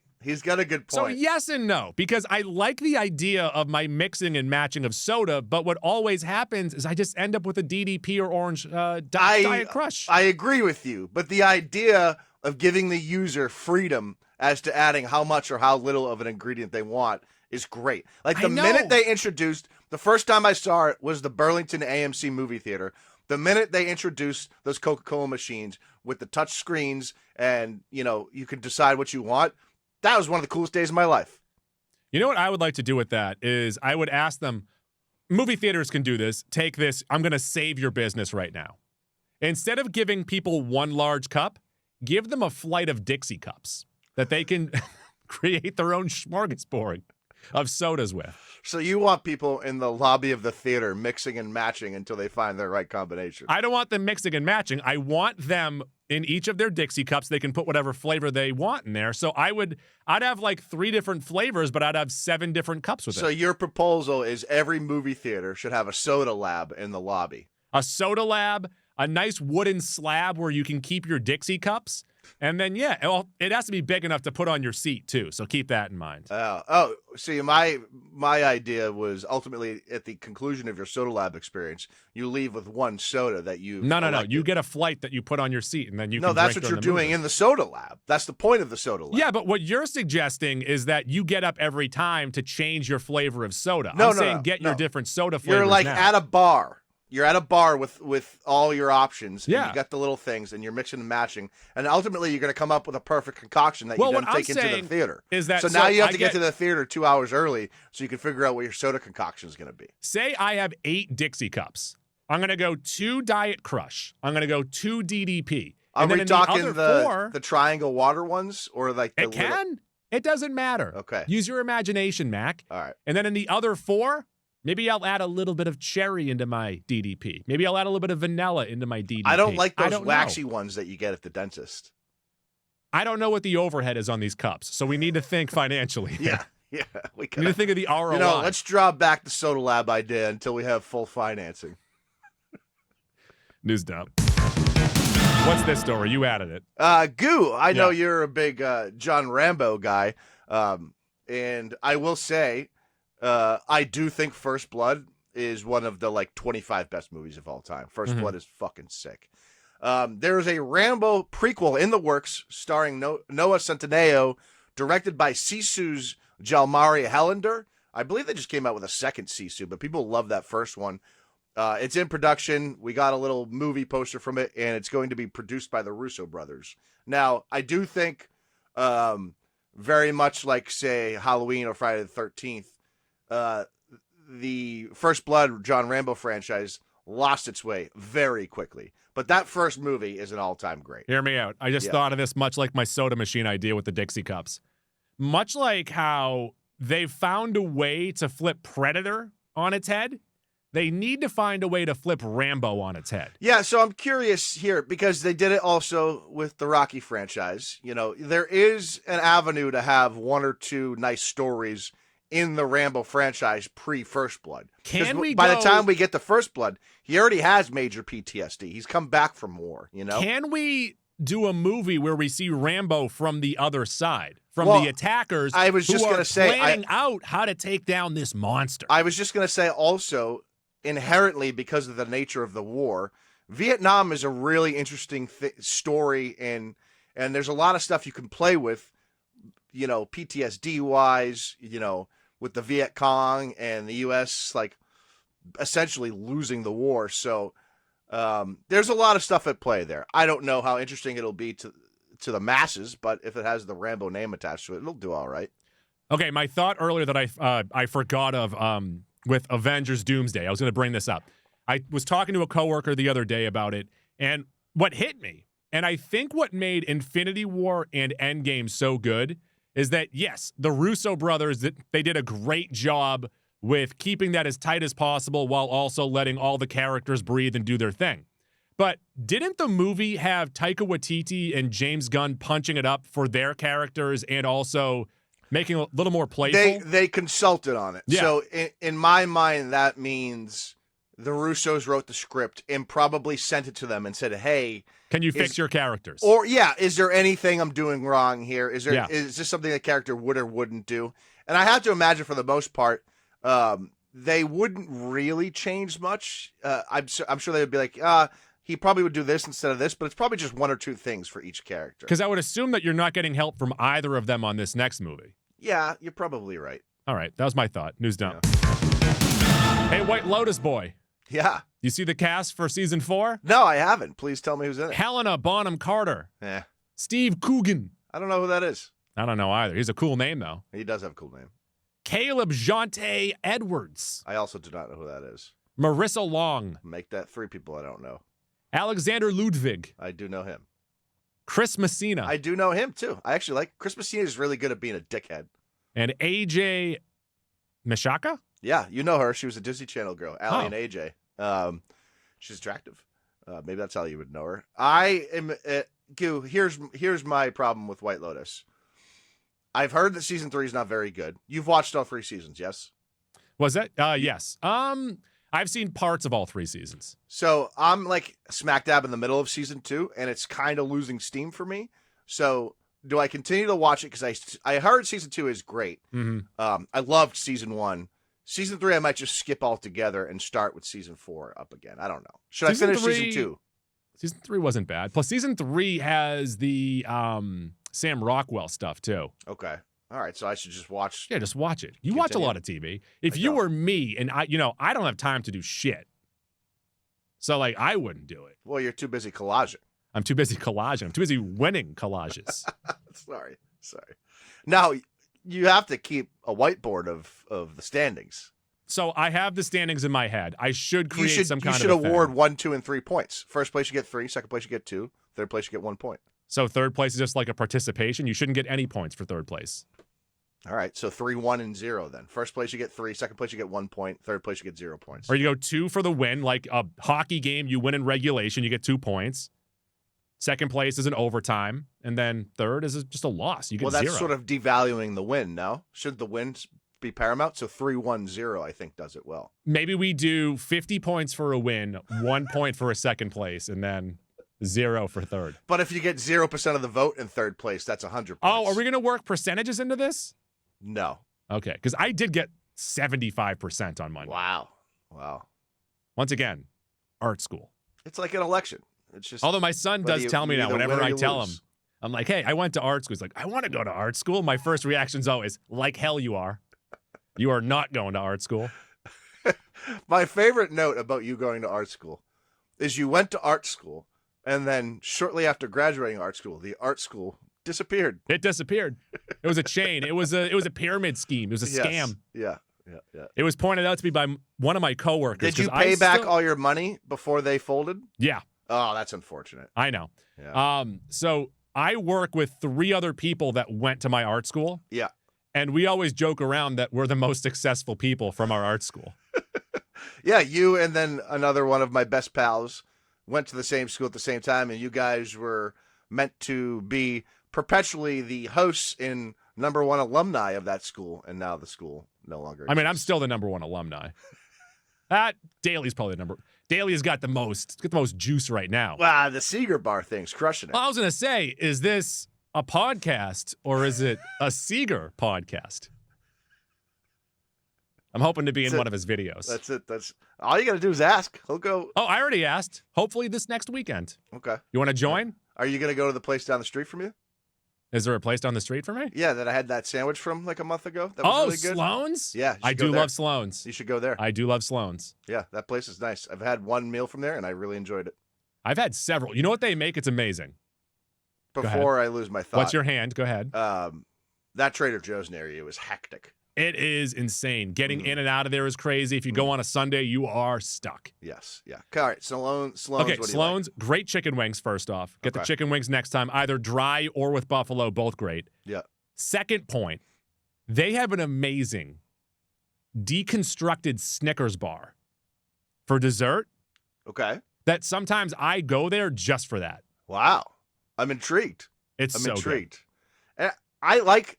So yes and no, because I like the idea of my mixing and matching of soda, but what always happens is I just end up with a DDP or Orange Diet Crush. I agree with you, but the idea of giving the user freedom as to adding how much or how little of an ingredient they want is great. Like the minute they introduced, the first time I saw it was the Burlington AMC movie theater. The minute they introduced those Coca-Cola machines with the touch screens and, you know, you can decide what you want, that was one of the coolest days of my life. You know what I would like to do with that is I would ask them, movie theaters can do this, take this, I'm going to save your business right now. Instead of giving people one large cup, give them a flight of Dixie cups that they can create their own smorgasbord of sodas with. So you want people in the lobby of the theater mixing and matching until they find their right combination. I don't want them mixing and matching. I want them in each of their Dixie cups. They can put whatever flavor they want in there. So I'd have like 3 different flavors, but I'd have 7 different cups with it. So your proposal is every movie theater should have a soda lab in the lobby. A soda lab, a nice wooden slab where you can keep your Dixie cups. And then, it has to be big enough to put on your seat, too. So keep that in mind. See, my idea was ultimately at the conclusion of your soda lab experience, you leave with one soda that you No. You get a flight that you put on your seat, and then you can that's what you're doing in the soda lab. That's the point of the soda lab. Yeah, but what you're suggesting is that you get up every time to change your flavor of soda. I'm saying get your different soda flavors. You're like now. at a bar. You're at a bar with all your options. Yeah. And you got the little things, and you're mixing and matching. And ultimately, you're going to come up with a perfect concoction that you then take into the theater. So now you have to get to the theater 2 hours early so you can figure out what your soda concoction is going to be. Say I have 8 Dixie cups. I'm going to go 2 Diet Crush. I'm going to go 2 DDP. Are we talking the the triangle water ones or like the It doesn't matter. Okay. Use your imagination, Mac. All right. And then in the other 4, maybe I'll add a little bit of cherry into my DDP. Maybe I'll add a little bit of vanilla into my DDP. I don't like those waxy ones that you get at the dentist. I don't know what the overhead is on these cups, so we need to think financially. Yeah. We need to think of the ROI. Let's draw back the soda lab idea until we have full financing. News dump. What's this story? You added it. Goo, I know you're a big John Rambo guy, and I will say I do think First Blood is one of the 25 best movies of all time. First Blood is fucking sick. There is a Rambo prequel in the works starring Noah Centineo, directed by Sisu's Jalmari Hollander. I believe they just came out with a second Sisu, but people love that first one. It's in production. We got a little movie poster from it, and it's going to be produced by the Russo brothers. Now, I do think, very much like, say, Halloween or Friday the 13th, the First Blood John Rambo franchise lost its way very quickly. But that first movie is an all-time great. Hear me out. I just thought of this much like my soda machine idea with the Dixie cups. Much like how they've found a way to flip Predator on its head, they need to find a way to flip Rambo on its head. Yeah, so I'm curious here because they did it also with the Rocky franchise. You know, there is an avenue to have one or two nice stories in the Rambo franchise pre-First Blood. By the time we get to First Blood, he already has major PTSD. He's come back from war, you know? Can we do a movie where we see Rambo from the other side? From the attackers planning out how to take down this monster. I was just going to say also, inherently, because of the nature of the war, Vietnam is a really interesting story, and there's a lot of stuff you can play with, you know, PTSD-wise, you know, with the Viet Cong and the U.S., like, essentially losing the war. So there's a lot of stuff at play there. I don't know how interesting it'll be to the masses, but if it has the Rambo name attached to it, it'll do all right. Okay, my thought earlier that I forgot of with Avengers Doomsday, I was going to bring this up. I was talking to a coworker the other day about it, and what hit me, and I think what made Infinity War and Endgame so good is that, yes, the Russo brothers, they did a great job with keeping that as tight as possible while also letting all the characters breathe and do their thing. But didn't the movie have Taika Waititi and James Gunn punching it up for their characters and also making it a little more playful? They consulted on it. Yeah. So in my mind, that means the Russos wrote the script and probably sent it to them and said, hey, can you fix your characters? Or, is there anything I'm doing wrong here? Is this something the character would or wouldn't do? And I have to imagine for the most part, they wouldn't really change much. I'm sure they would be like, he probably would do this instead of this, but it's probably just one or two things for each character. Because I would assume that you're not getting help from either of them on this next movie. Yeah, you're probably right. All right, that was my thought. News dump. Hey, White Lotus boy. Yeah. You see the cast for season 4? No, I haven't. Please tell me who's in it. Helena Bonham Carter. Yeah. Steve Coogan. I don't know who that is. I don't know either. He's a cool name, though. He does have a cool name. Caleb Jonte Edwards. I also do not know who that is. Marissa Long. Make that 3 people I don't know. Alexander Ludwig. I do know him. Chris Messina. I do know him, too. I actually like Chris Messina is really good at being a dickhead. And AJ Mishaka? Yeah, you know her. She was a Disney Channel girl. Allie and AJ. She's attractive. Maybe that's how you would know her. I am... here's my problem with White Lotus. I've heard that season 3 is not very good. You've watched all 3 seasons, yes? Was that? Yes. I've seen parts of all 3 seasons. So I'm like smack dab in the middle of season 2, and it's kind of losing steam for me. So do I continue to watch it? Because I heard season 2 is great. Mm-hmm. I loved season 1. Season 3, I might just skip altogether and start with season 4 up again. I don't know. Should I finish season 2? Season 3 wasn't bad. Plus, season 3 has the Sam Rockwell stuff, too. Okay. All right, so I should just watch. Yeah, just watch it. You watch a lot of TV. If you were me, and I don't have time to do shit. So, like, I wouldn't do it. Well, you're too busy collaging. I'm too busy collaging. I'm too busy winning collages. Sorry. Now, you have to keep a whiteboard of the standings. So I have the standings in my head. I should create some kind of. You should award 1, 2, and 3 points. First place you get 3. Second place you get 2. Third place you get 1 point. So third place is just like a participation. You shouldn't get any points for third place. All right, so 3, 1, and 0 then. First place you get 3. Second place you get 1 point. Third place you get 0 points. Or you go 2 for the win, like a hockey game. You win in regulation, you get 2 points. Second place is an overtime, and then third is just a loss. You get 0. Well, that's sort of devaluing the win. No, should the win be paramount? So 3, 1, 0, I think does it well. Maybe we do 50 points for a win, 1 point for a second place, and then 0 for third. But if you get 0% of the vote in third place, that's 100 points. Oh, are we going to work percentages into this? No. Okay, because I did get 75% on Monday. Wow. Once again, art school. It's like an election. It's just. Although my son does tell me now, whenever I tell him, lose. I'm like, hey, I went to art school. He's like, I want to go to art school. My first reaction's always, like hell you are. You are not going to art school. My favorite note about you going to art school is you went to art school, and then shortly after graduating art school, the art school disappeared. It disappeared. It was a chain. It was a pyramid scheme. It was a scam. Yeah. It was pointed out to me by one of my coworkers. Did you pay back all your money before they folded? Yeah. Oh, that's unfortunate. I know. Yeah. So I work with 3 other people that went to my art school. Yeah. And we always joke around that we're the most successful people from our art school. Yeah, you and then another one of my best pals went to the same school at the same time, and you guys were meant to be perpetually the hosts and #1 alumni of that school, and now the school no longer exists. I mean, I'm still the #1 alumni. Daly's probably the number. Daly has got the most juice right now. Wow, the Seeger Bar thing's crushing it. Well, I was going to say, is this a podcast or is it a Seeger podcast? I'm hoping to be in one of his videos. That's it. That's all you got to do is ask. He'll go. Oh, I already asked. Hopefully this next weekend. Okay. You want to join? Are you going to go to the place down the street from you? Is there a place down the street for me? Yeah, that I had that sandwich from like a month ago. That was really good. Sloan's? Yeah. I do love Sloan's. You should go there. I do love Sloan's. Yeah, that place is nice. I've had one meal from there, and I really enjoyed it. I've had several. You know what they make? It's amazing. Before I lose my thought. What's your hand? Go ahead. That Trader Joe's near you is hectic. It is insane. Getting in and out of there is crazy. If you go on a Sunday, you are stuck. Yes. Yeah. All right. Sloan's. Okay, what do Sloan's, you like? great chicken wings, first off. Get the chicken wings next time, either dry or with buffalo, both great. Yeah. Second point, they have an amazing deconstructed Snickers bar for dessert. Okay. That sometimes I go there just for that. Wow. I'm intrigued. I'm so intrigued. And I like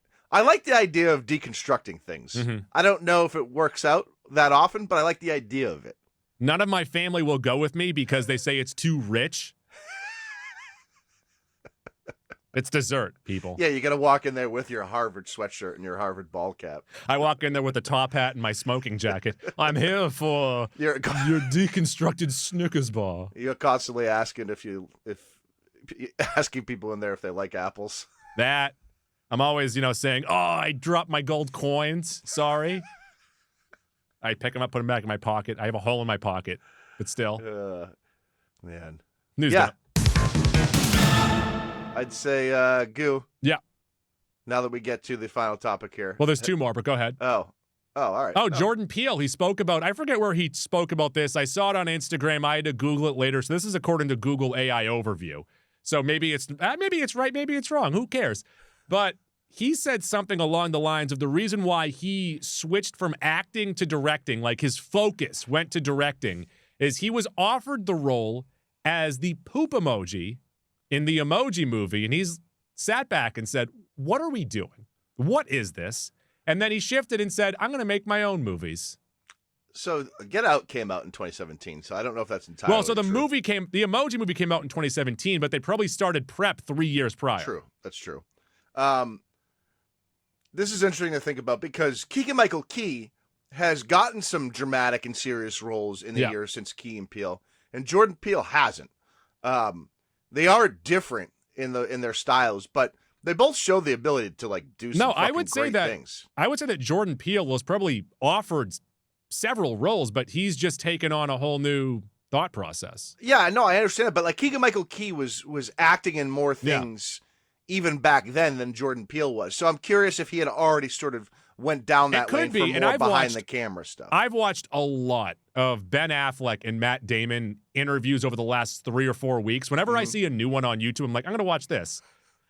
the idea of deconstructing things. Mm-hmm. I don't know if it works out that often, but I like the idea of it. None of my family will go with me because they say it's too rich. It's dessert, people. Yeah, you got to walk in there with your Harvard sweatshirt and your Harvard ball cap. I walk in there with a top hat and my smoking jacket. I'm here for your deconstructed Snickers bar. You're constantly asking asking people in there if they like apples. That I'm always, saying, "Oh, I dropped my gold coins. Sorry." I pick them up, put them back in my pocket. I have a hole in my pocket, but still. Man. News. Yeah. I'd say Goo. Yeah. Now that we get to the final topic here. Well, there's 2 more, but go ahead. Oh, all right. Oh, Jordan Peele. He spoke about, I forget where he spoke about this. I saw it on Instagram. I had to Google it later. So this is according to Google AI Overview. So maybe it's right, maybe it's wrong. Who cares? But he said something along the lines of the reason why he switched from acting to directing, like his focus went to directing, is he was offered the role as the poop emoji in the Emoji Movie, and he's sat back and said, what are we doing? What is this? And then he shifted and said, I'm going to make my own movies. So Get Out came out in 2017, so I don't know if that's entirely Well, so the true. the Emoji Movie came out in 2017, but they probably started prep 3 years prior. True. That's true. This is interesting to think about because Keegan-Michael Key has gotten some dramatic and serious roles in the years since Key and Peele, and Jordan Peele hasn't. They are different in their styles, but they both show the ability to do some great things. I would say that Jordan Peele was probably offered several roles, but he's just taken on a whole new thought process. Yeah, no, I understand it, but Keegan-Michael Key was acting in more things even back then than Jordan Peele was. So I'm curious if he had already sort of went down that lane for more behind the camera stuff. I've watched a lot of Ben Affleck and Matt Damon interviews over the last 3 or 4 weeks. Whenever I see a new one on YouTube, I'm like, I'm going to watch this.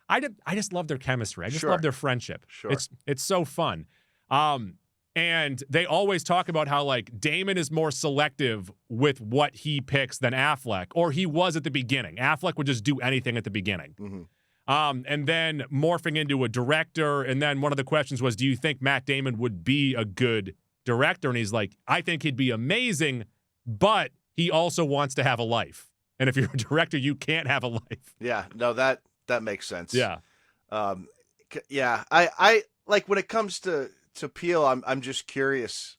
I just love their chemistry. I just love their friendship. Sure. It's so fun. And they always talk about how Damon is more selective with what he picks than Affleck, or he was at the beginning. Affleck would just do anything at the beginning. Mm-hmm. And then morphing into a director. And then one of the questions was, do you think Matt Damon would be a good director? And he's like, I think he'd be amazing, but he also wants to have a life. And if you're a director, you can't have a life. Yeah, no, that makes sense. Yeah. Yeah. I when it comes to Peele, I'm just curious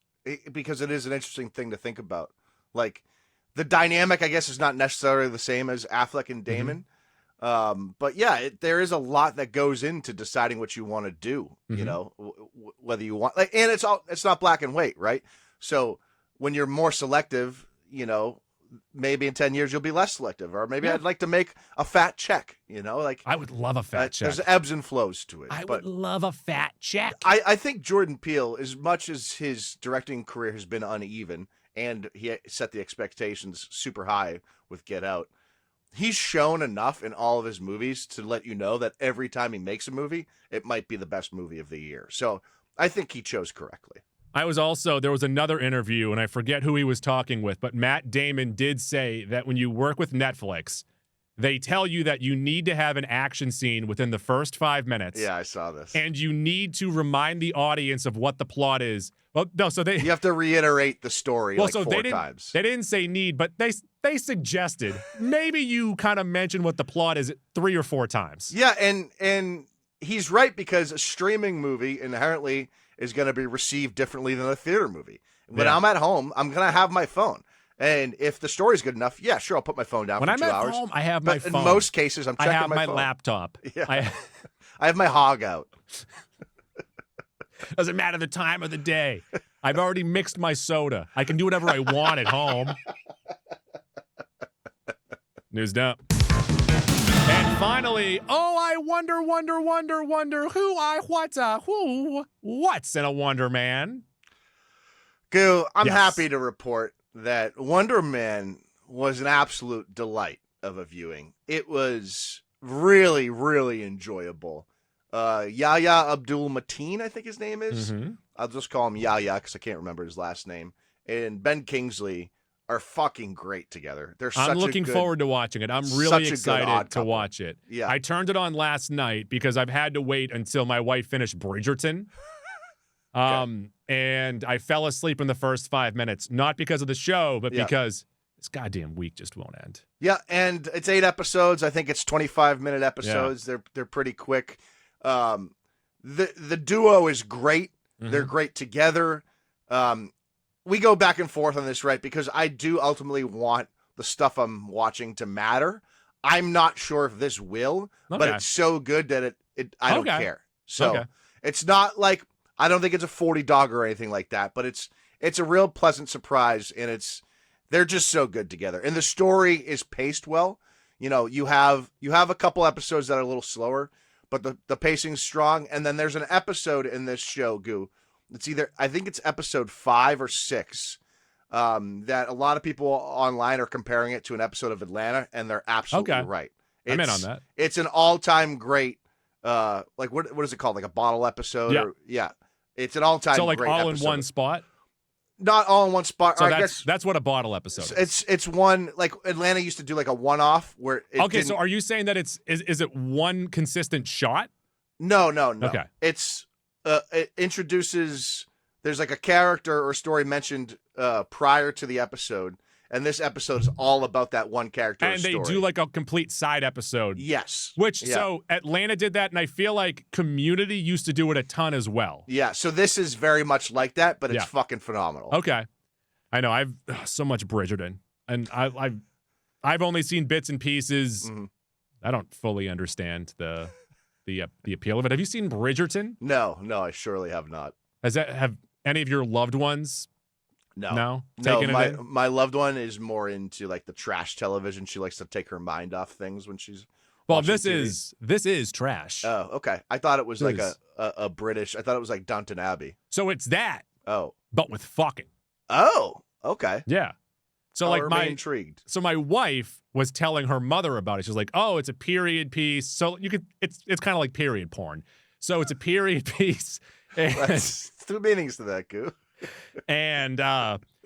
because it is an interesting thing to think about. The dynamic, I guess, is not necessarily the same as Affleck and Damon. But yeah, there is a lot that goes into deciding what you want to do, you know, whether you want, like, and it's not black and white, right? So when you're more selective, you know, maybe in 10 years you'll be less selective, or maybe I'd like to make a fat check, you know, like I would love a fat check. There's ebbs and flows to it. I would love a fat check. I think Jordan Peele, as much as his directing career has been uneven and he set the expectations super high with Get Out, he's shown enough in all of his movies to let you know that every time he makes a movie, it might be the best movie of the year. So I think he chose correctly. There was another interview, and I forget who he was talking with, but Matt Damon did say that when you work with Netflix, they tell you that you need to have an action scene within the first 5 minutes. Yeah, I saw this. And you need to remind the audience of what the plot is. Well, no, so you have to reiterate the story four times. They didn't say need, but they suggested maybe you kind of mention what the plot is 3 or 4 times. Yeah, and he's right, because a streaming movie inherently is going to be received differently than a theater movie. When I'm at home, I'm going to have my phone. And if the story's good enough, yeah, sure, I'll put my phone down for 2 hours. When I'm at home, I have my phone. In most cases, I'm checking my phone. I have my laptop. Yeah. I have my hog out. Doesn't matter the time of the day. I've already mixed my soda. I can do whatever I want at home. News dump. And finally, I wonder what's in a Wonder Man? Goo, I'm happy to report that Wonder Man was an absolute delight of a viewing. It was really, really enjoyable. Yahya Abdul-Mateen, I think his name is. I'll just call him Yahya because I can't remember his last name. And Ben Kingsley are fucking great together. I'm looking forward to watching it. I'm really excited to watch it. Yeah. I turned it on last night because I've had to wait until my wife finished Bridgerton. And I fell asleep in the first 5 minutes, not because of the show, but because this goddamn week just won't end. Yeah, and it's 8 episodes. I think it's 25-minute episodes. Yeah. They're pretty quick. The duo is great. They're great together. We go back and forth on this, right? Because I do ultimately want the stuff I'm watching to matter. I'm not sure if this will, but it's so good that I don't care. So it's not like, I don't think it's a 40 dog or anything like that, but it's a real pleasant surprise, and they're just so good together. And the story is paced well. You know, you have a couple episodes that are a little slower, but the pacing's strong. And then there's an episode in this show, Goo. It's I think it's episode 5 or 6, that a lot of people online are comparing it to an episode of Atlanta, and they're absolutely right. I'm in on that. It's an all-time great, like what is it called? Like a bottle episode? Yeah. It's an all-time great episode. So like all in one spot? Not all in one spot. So that's what a bottle episode is. It's one, like Atlanta used to do like a one-off where so are you saying that is it one consistent shot? No. Okay. It introduces, there's like a character or story mentioned prior to the episode, and this episode is all about that one character and story. They do like a complete side episode. Yes. So Atlanta did that, and I feel like Community used to do it a ton as well. Yeah, so this is very much like that, but it's fucking phenomenal. Okay. I know, I've so much Bridgerton, and I've only seen bits and pieces. I don't fully understand the appeal of it. Have you seen Bridgerton? No, I surely have not. Have any of your loved ones? No. My loved one is more into like the trash television. She likes to take her mind off things when she's this TV. this is trash. Oh, okay. I thought it was like a British. I thought it was like Downton Abbey. So it's that. Oh, but with fucking. Oh, okay. Yeah. So intrigued. So my wife was telling her mother about it. She was like, "Oh, it's a period piece. So it's kind of like period porn. So it's a period piece." That's 2 meanings to that, Goo. And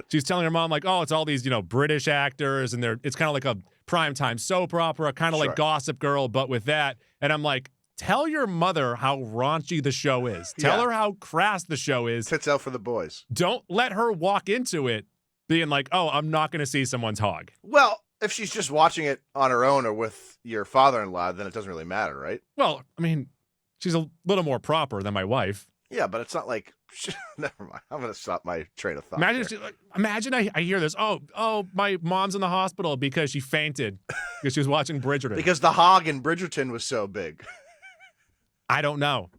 she's telling her mom, like, "Oh, it's all these, British actors, and it's kind of like a primetime soap opera, kind of like Gossip Girl, but with that." And I'm like, tell your mother how raunchy the show is. Tell her how crass the show is. Tits out for the boys. Don't let her walk into it being like, "Oh, I'm not going to see someone's hog." Well, if she's just watching it on her own or with your father-in-law, then it doesn't really matter, right? Well, I mean, she's a little more proper than my wife. Yeah, but it's not like. Never mind. I'm gonna stop my train of thought. Imagine I hear this. Oh, my mom's in the hospital because she fainted because she was watching Bridgerton. Because the hog in Bridgerton was so big. I don't know.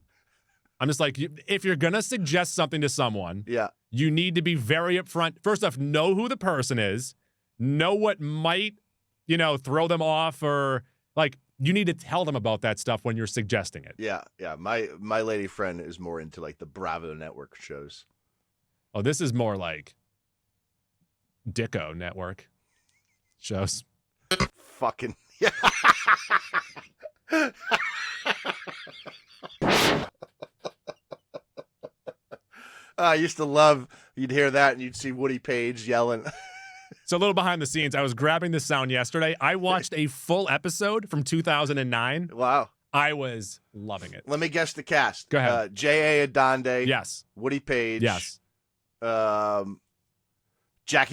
I'm just like, if you're gonna suggest something to someone, Yeah, you need to be very upfront. First off, know who the person is, know what might, throw them off, or like you need to tell them about that stuff when you're suggesting it. yeah. My lady friend is more into like the Bravo Network shows. Oh, this is more like Dicko Network shows. Fucking yeah. I used to love, you'd hear that and you'd see Woody Page yelling. So a little behind the scenes, I was grabbing the sound yesterday. I watched a full episode from 2009. Wow. I was loving it. Let me guess the cast. Go ahead. J.A. Adonde. Yes. Woody Page. Yes. Jackie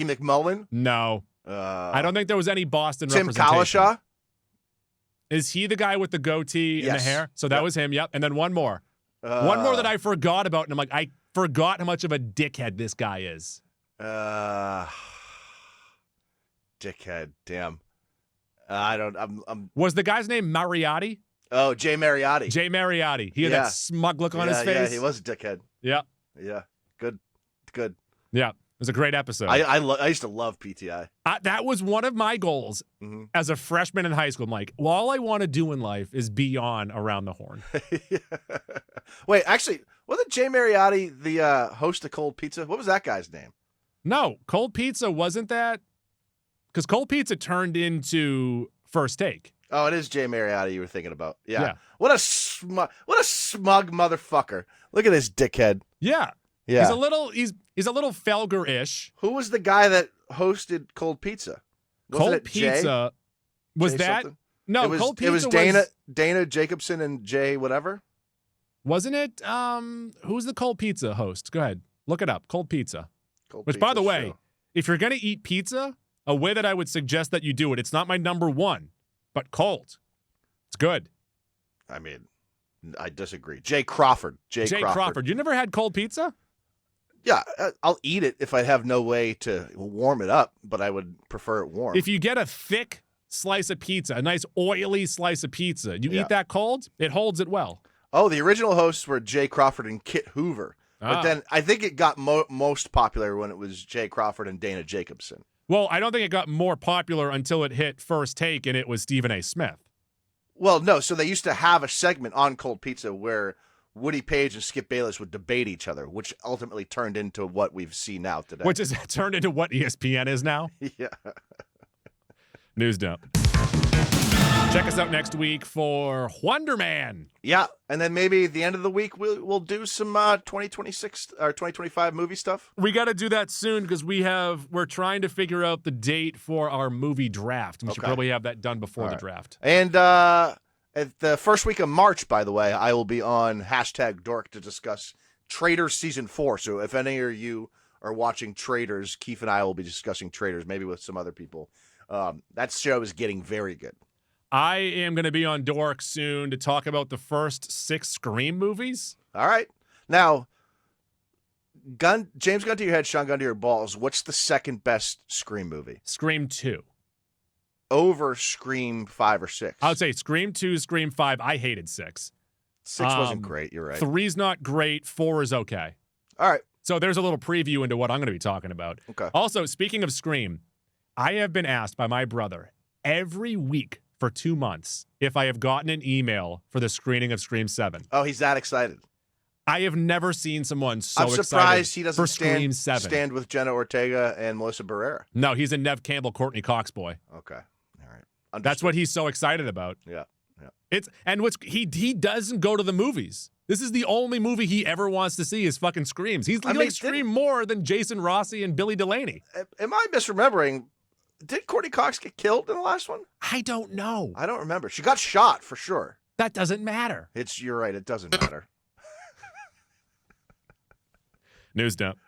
McMullen. No. I don't think there was any Boston Tim representation. Kalashaw. Is he the guy with the goatee and the hair? So that was him, yep. And then one more. One more that I forgot about, and I'm like, I forgot how much of a dickhead this guy is. Dickhead, damn. I'm Was the guy's name Mariotti? Oh, Jay Mariotti. Jay Mariotti. He had that smug look on his face. Yeah, he was a dickhead. Yeah. Yeah. Good. Yeah. It was a great episode. I used to love PTI. That was one of my goals as a freshman in high school. I'm like, well, all I want to do in life is be on Around the Horn. Wait, actually, wasn't Jay Mariotti the host of Cold Pizza? What was that guy's name? No, Cold Pizza wasn't that. Because Cold Pizza turned into First Take. Oh, it is Jay Mariotti you were thinking about. Yeah. What a smug motherfucker. Look at this dickhead. Yeah. Yeah. He's a little Felger-ish. Who was the guy that hosted Cold Pizza? Cold Pizza was Jay that? something? No, Cold Pizza was Dana Jacobson and Jay whatever. Wasn't it? Who's the Cold Pizza host? Go ahead, look it up. Cold Pizza. Which, by the way, if you're gonna eat pizza, a way that I would suggest that you do it. It's not my number one, but cold. It's good. I mean, I disagree. Jay Crawford. Jay Crawford. You never had cold pizza? Yeah, I'll eat it if I have no way to warm it up, but I would prefer it warm. If you get a thick slice of pizza, a nice oily slice of pizza, you eat that cold, it holds it well. Oh, the original hosts were Jay Crawford and Kit Hoover. But then I think it got most popular when it was Jay Crawford and Dana Jacobson. Well, I don't think it got more popular until it hit First Take and it was Stephen A. Smith. Well, no. So they used to have a segment on Cold Pizza where Woody Page and Skip Bayless would debate each other, which ultimately turned into what we've seen now today. Which is turned into what ESPN is now? Yeah. News dump. Check us out next week for Wonder Man. Yeah, and then maybe at the end of the week we'll do some 2026 or 2025 movie stuff. We got to do that soon because we're trying to figure out the date for our movie draft. We should probably have that done before the draft. And at the first week of March, by the way, I will be on #Dork to discuss Traitors Season 4. So if any of you are watching Traitors, Keith and I will be discussing Traitors, maybe with some other people. That show is getting very good. I am going to be on Dork soon to talk about the first 6 Scream movies. All right. Now, James, gun to your head, Sean, gun to your balls. What's the second best Scream movie? Scream 2. Over Scream 5 or 6? I would say Scream 2, Scream 5. I hated 6. 6 wasn't great. You're right. 3's not great. 4 is okay. All right. So there's a little preview into what I'm going to be talking about. Okay. Also, speaking of Scream, I have been asked by my brother every week for 2 months if I have gotten an email for the screening of Scream 7. Oh, he's that excited. I have never seen someone so excited. I'm surprised he doesn't for Scream 7. stand with Jenna Ortega and Melissa Barrera. No, he's a Nev Campbell, Courtney Cox boy. Okay. All right. Understood. That's what he's so excited about. Yeah. He doesn't go to the movies. This is the only movie he ever wants to see is fucking Screams. He likes Scream more than Jason Rossi and Billy Delaney. Am I misremembering? Did Courtney Cox get killed in the last one? I don't know. I don't remember. She got shot for sure. That doesn't matter. You're right. It doesn't matter. News dump.